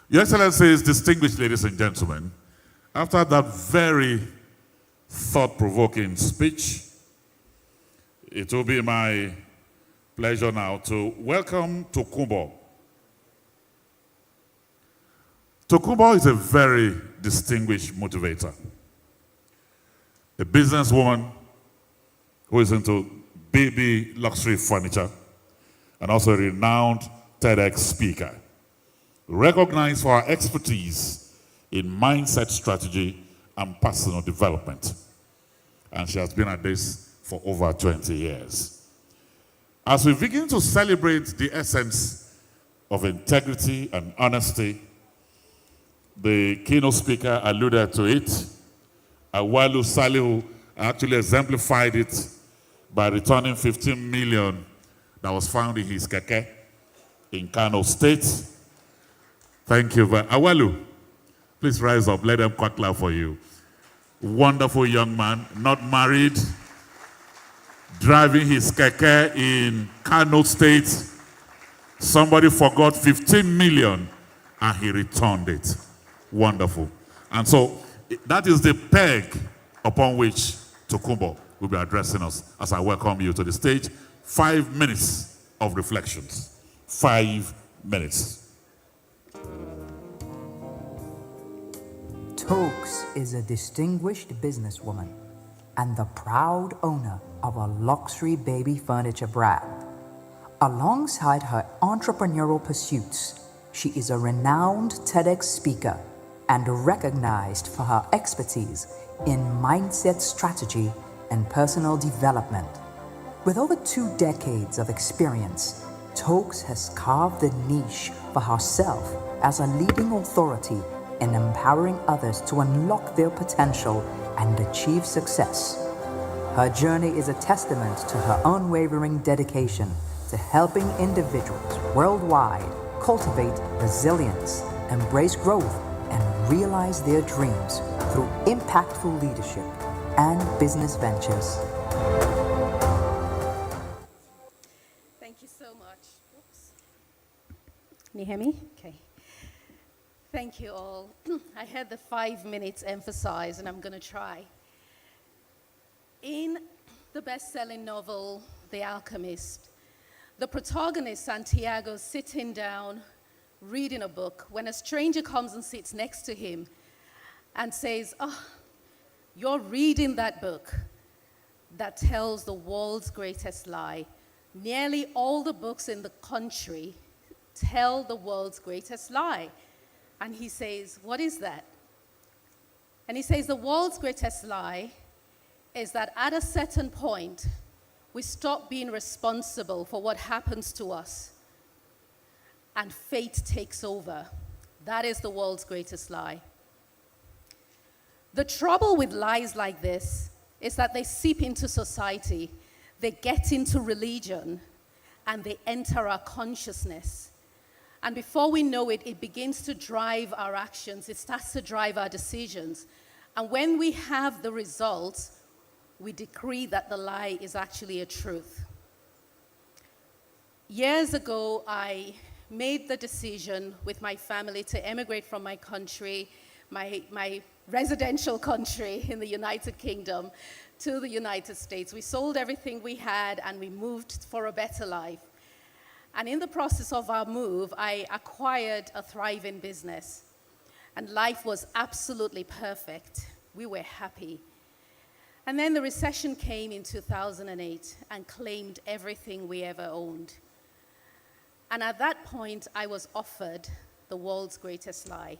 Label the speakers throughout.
Speaker 1: Your Excellencies, distinguished ladies and gentlemen, after that very thought-provoking speech, it will be my pleasure now to welcome Tokumbo. Tokumbo is a very distinguished motivator, a businesswoman who is into baby luxury furniture and also a renowned TEDx speaker, recognized for her expertise in mindset strategy and personal development. And she has been at this for over 20 years. As we begin to celebrate the essence of integrity and honesty, the keynote speaker alluded to it. Awalu Salihu actually exemplified it by returning 15 million that was found in his keke in Kano State. Thank you. Awalu, please rise up. Let them clap for you. Wonderful young man, not married, driving his keke in Kano State. Somebody forgot 15 million and he returned it. Wonderful. And so that is the peg upon which Tokumbo will be addressing us as I welcome you to the stage. 5 minutes of reflections. 5 minutes.
Speaker 2: Toks is a distinguished businesswoman and the proud owner of a luxury baby furniture brand. Alongside her entrepreneurial pursuits, she is a renowned TEDx speaker and recognized for her expertise in mindset strategy and personal development. With over 2 decades of experience, Toks has carved a niche for herself as a leading authority in empowering others to unlock their potential and achieve success. Her journey is a testament to her unwavering dedication to helping individuals worldwide cultivate resilience, embrace growth, and realize their dreams through impactful leadership and business ventures.
Speaker 3: Thank you so much. Oops. Can you hear me? Okay. Thank you all. I had the 5 minutes emphasized, and I'm going to try. In the best-selling novel, The Alchemist, the protagonist, Santiago, is sitting down, reading a book, when a stranger comes and sits next to him and says, "Oh, you're reading that book that tells the world's greatest lie. Nearly all the books in the country tell the world's greatest lie." And he says, "What is that?" And he says, "The world's greatest lie is that at a certain point, we stop being responsible for what happens to us, and fate takes over. That is the world's greatest lie." The trouble with lies like this is that they seep into society, they get into religion, and they enter our consciousness. And before we know it, it begins to drive our actions. It starts to drive our decisions. And when we have the results, we decree that the lie is actually a truth. Years ago, I made the decision with my family to emigrate from my country, my residential country in the United Kingdom, to the United States. We sold everything we had and we moved for a better life. And in the process of our move, I acquired a thriving business. And life was absolutely perfect. We were happy. And then the recession came in 2008 and claimed everything we ever owned. And at that point, I was offered the world's greatest lie.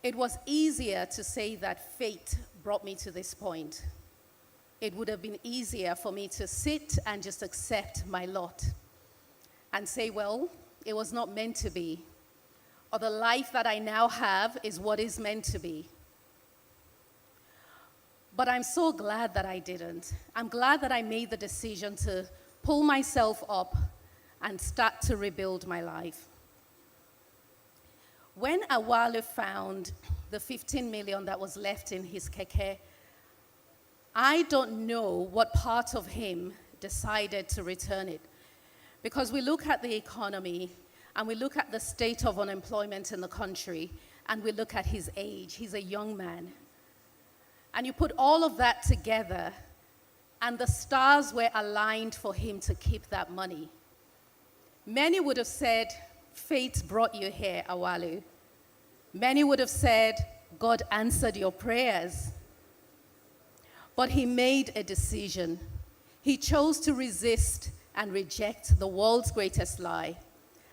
Speaker 3: It was easier to say that fate brought me to this point. It would have been easier for me to sit and just accept my lot and say, well, it was not meant to be, or the life that I now have is what is meant to be. But I'm so glad that I didn't. I'm glad that I made the decision to pull myself up and start to rebuild my life. When Awalu found the 15 million that was left in his keke, I don't know what part of him decided to return it. Because we look at the economy, and we look at the state of unemployment in the country, and we look at his age, he's a young man, and you put all of that together, and the stars were aligned for him to keep that money. Many would have said, fate brought you here, Awalu. Many would have said, God answered your prayers. But he made a decision. He chose to resist and reject the world's greatest lie.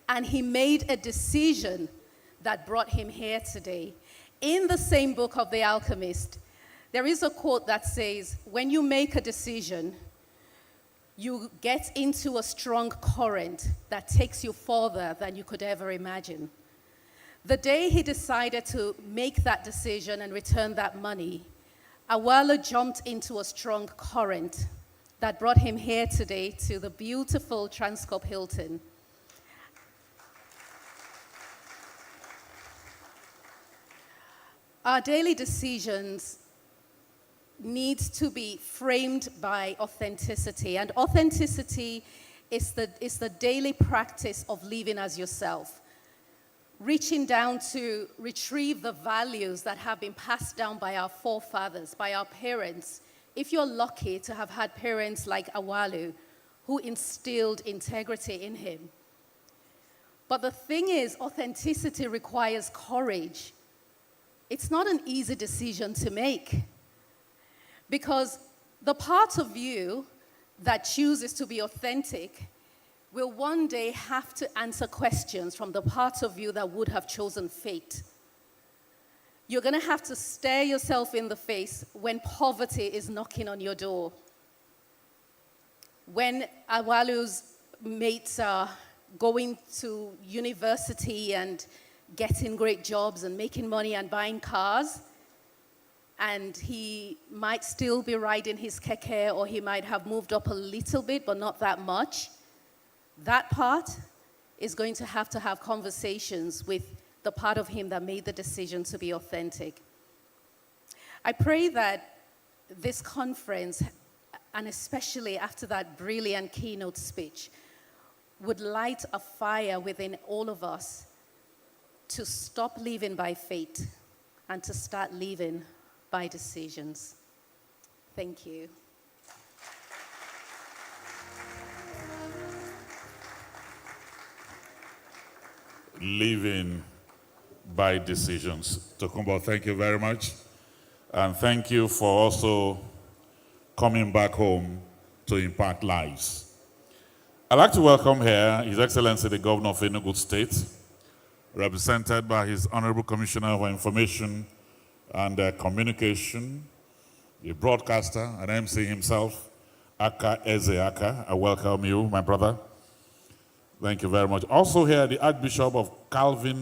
Speaker 3: And he made a decision that brought him here today. In the same book of The Alchemist, there is a quote that says, when you make a decision, you get into a strong current that takes you further than you could ever imagine. The day he decided to make that decision and return that money, Awala jumped into a strong current that brought him here today to the beautiful Transcorp Hilton. Our daily decisions needs to be framed by authenticity. And authenticity is the daily practice of living as yourself. Reaching down to retrieve the values that have been passed down by our forefathers, by our parents. If you're lucky to have had parents like Awalu, who instilled integrity in him. But the thing is, authenticity requires courage. It's not an easy decision to make. Because the part of you that chooses to be authentic will one day have to answer questions from the part of you that would have chosen fate. You're going to have to stare yourself in the face when poverty is knocking on your door. When Awalu's mates are going to university and getting great jobs and making money and buying cars, and he might still be riding his keke, or he might have moved up a little bit, but not that much. That part is going to have conversations with the part of him that made the decision to be authentic. I pray that this conference, and especially after that brilliant keynote speech, would light a fire within all of us to stop living by fate and to start living by decisions. Thank you.
Speaker 1: Living by decisions. Tokumbo, thank you very much. And thank you for also coming back home to impact lives. I'd like to welcome here His Excellency the Governor of Enugu State, represented by His Honorable Commissioner for Information and Communication, the broadcaster and MC himself, Aka Eze Aka. I welcome you, my brother. Thank you very much. Also here, the Archbishop of Calvin